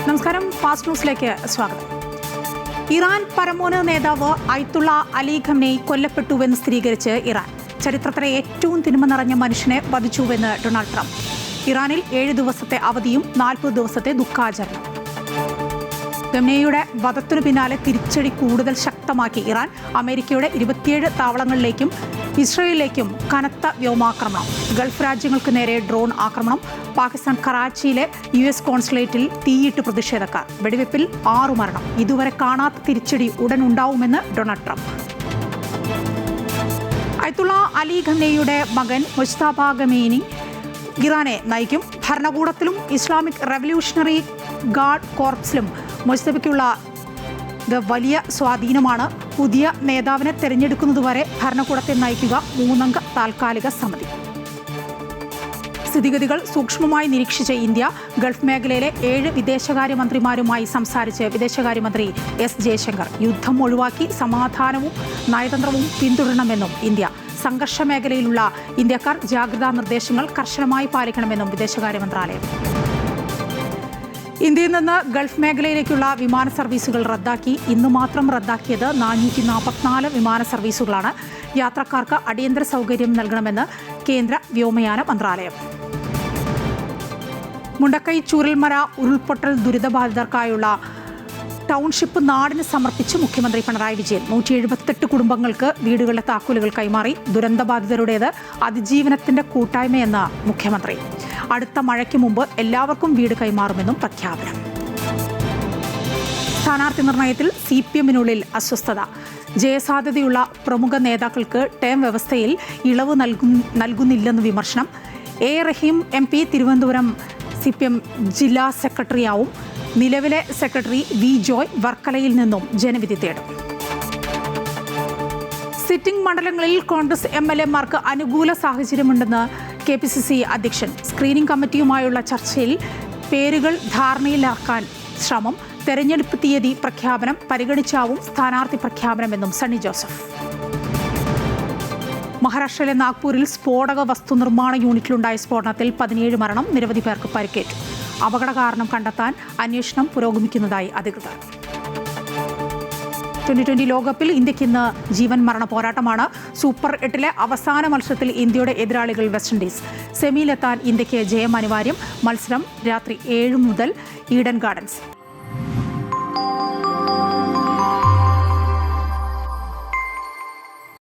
നമസ്കാരം, ഫാസ്റ്റ് ന്യൂസിലേക്ക് സ്വാഗതം. ഇറാൻ പരമോന്നത നേതാവ് അയത്തുള്ള അലി ഖംനേയി കൊല്ലപ്പെട്ടുവെന്ന് സ്ഥിരീകരിച്ച് ഇറാൻ. ചരിത്രത്തിലെ ഏറ്റവും തിന്മ നിറഞ്ഞ മനുഷ്യനെ വധിച്ചുവെന്ന് ഡൊണാൾഡ് ട്രംപ്. ഇറാനിൽ 7 ദിവസത്തെ അവധിയും 40 ദിവസത്തെ ദുഃഖാചരണം. ഖംനേയിയുടെ വധത്തിനു പിന്നാലെ തിരിച്ചടി കൂടുതൽ ശക്തമാക്കി ഇറാൻ. അമേരിക്കയുടെ 27 താവളങ്ങളിലേക്കും ഇസ്രയേലിലേക്കും കനത്ത വ്യോമാക്രമണം. ഗൾഫ് രാജ്യങ്ങൾക്ക് നേരെ ഡ്രോൺ ആക്രമണം. പാകിസ്ഥാൻ കറാച്ചിയിലെ US കോൺസുലേറ്റിൽ തീയിട്ട് പ്രതിഷേധക്കാർ. വെടിവെപ്പിൽ 6 മരണം. ഇതുവരെ കാണാത്ത തിരിച്ചടി ഉടൻ ഉണ്ടാവുമെന്ന് ഡൊണാൾഡ് ട്രംപ്. അയത്തുള്ള അലി ഖംനേയിയുടെ മകൻ മുജ്തബ ഖമേനി ഇറാനെ നയിക്കും. ഭരണകൂടത്തിലും ഇസ്ലാമിക് റവല്യൂഷണറി ഗാർഡ് കോർപ്സിലും മുജ്തബയ്ക്കുള്ള വലിയ സ്വാധീനമാണ്. പുതിയ നേതാവിനെ തെരഞ്ഞെടുക്കുന്നതുവരെ ഭരണകൂടത്തെ നയിക്കുക 3 അംഗ താൽക്കാലിക സമിതി. സ്ഥിതിഗതികൾ സൂക്ഷ്മമായി നിരീക്ഷിച്ച ഇന്ത്യ ഗൾഫ് മേഖലയിലെ 7 വിദേശകാര്യമന്ത്രിമാരുമായി സംസാരിച്ച് വിദേശകാര്യമന്ത്രി S. ജയശങ്കർ. യുദ്ധം ഒഴിവാക്കി സമാധാനവും നയതന്ത്രവും പിന്തുടരണമെന്നും ഇന്ത്യ. സംഘർഷ മേഖലയിലുള്ള ഇന്ത്യക്കാർ ജാഗ്രതാ നിർദ്ദേശങ്ങൾ കർശനമായി പാലിക്കണമെന്നും വിദേശകാര്യ മന്ത്രാലയം. ഇന്ത്യയിൽ നിന്ന് ഗൾഫ് മേഖലയിലേക്കുള്ള വിമാന സർവീസുകൾ റദ്ദാക്കി. ഇന്ന് മാത്രം റദ്ദാക്കിയത് 444 വിമാന സർവീസുകളാണ്. യാത്രക്കാർക്ക് അടിയന്തര സൗകര്യം നൽകണമെന്ന് കേന്ദ്ര വ്യോമയാന മന്ത്രാലയം. മുണ്ടക്കൈ ചൂരൽമല ഉരുൾപൊട്ടൽ ദുരിതബാധിതർക്കായുള്ള ടൗൺഷിപ്പ് നാടിന് സമർപ്പിച്ച് മുഖ്യമന്ത്രി പിണറായി വിജയൻ. 178 കുടുംബങ്ങൾക്ക് വീടുകളുടെ താക്കോലുകൾ കൈമാറി. ദുരന്തബാധിതരുടേത് അതിജീവനത്തിന്റെ കൂട്ടായ്മയെന്ന മുഖ്യമന്ത്രി. അടുത്ത മഴയ്ക്ക് മുമ്പ് എല്ലാവർക്കും വീട് കൈമാറുമെന്നും പ്രഖ്യാപനം. സ്ഥാനാർത്ഥി നിർണയത്തിൽ CPM-നുള്ളിൽ അസ്വസ്ഥത. ജയസാധ്യതയുള്ള പ്രമുഖ നേതാക്കൾക്ക് ടേം വ്യവസ്ഥയിൽ ഇളവ് നൽകുന്നില്ലെന്ന് വിമർശനം. A. Rahim MP Thiruvananthapuram CPM ജില്ലാ സെക്രട്ടറിയാവും. നിലവിലെ സെക്രട്ടറി V. ജോയ് വർക്കലയിൽ നിന്നും ജനവിധി തേടും. സിറ്റിംഗ് മണ്ഡലങ്ങളിൽ കോൺഗ്രസ് MLA-മാർക്ക് അനുകൂല സാഹചര്യമുണ്ടെന്ന് KPCC അധ്യക്ഷൻ. സ്ക്രീനിംഗ് കമ്മിറ്റിയുമായുള്ള ചർച്ചയിൽ പേരുകൾ ധാരണയിലാക്കാൻ ശ്രമം. തെരഞ്ഞെടുപ്പ് തീയതി പ്രഖ്യാപനം പരിഗണിച്ചാവും സ്ഥാനാർത്ഥി പ്രഖ്യാപനമെന്നും സണ്ണി ജോസഫ്. മഹാരാഷ്ട്രയിലെ നാഗ്പൂരിൽ സ്ഫോടക വസ്തു നിർമ്മാണ യൂണിറ്റിലുണ്ടായ സ്ഫോടനത്തിൽ 17 മരണം. നിരവധി പേർക്ക് പരിക്കേറ്റു. അപകട കാരണം കണ്ടെത്താൻ അന്വേഷണം പുരോഗമിക്കുന്നതായി അധികൃതർ. 2020 ലോകകപ്പിൽ ഇന്ത്യക്ക് ഇന്ന് ജീവൻ മരണ പോരാട്ടമാണ്. സൂപ്പർ 8-ലെ അവസാന മത്സരത്തിൽ ഇന്ത്യയുടെ എതിരാളികൾ വെസ്റ്റ് ഇൻഡീസ്. സെമിയിലെത്താൻ ഇന്ത്യക്ക് ജയം അനിവാര്യം. മത്സരം രാത്രി 7 മുതൽ ഈഡൻ ഗാർഡൻസ്.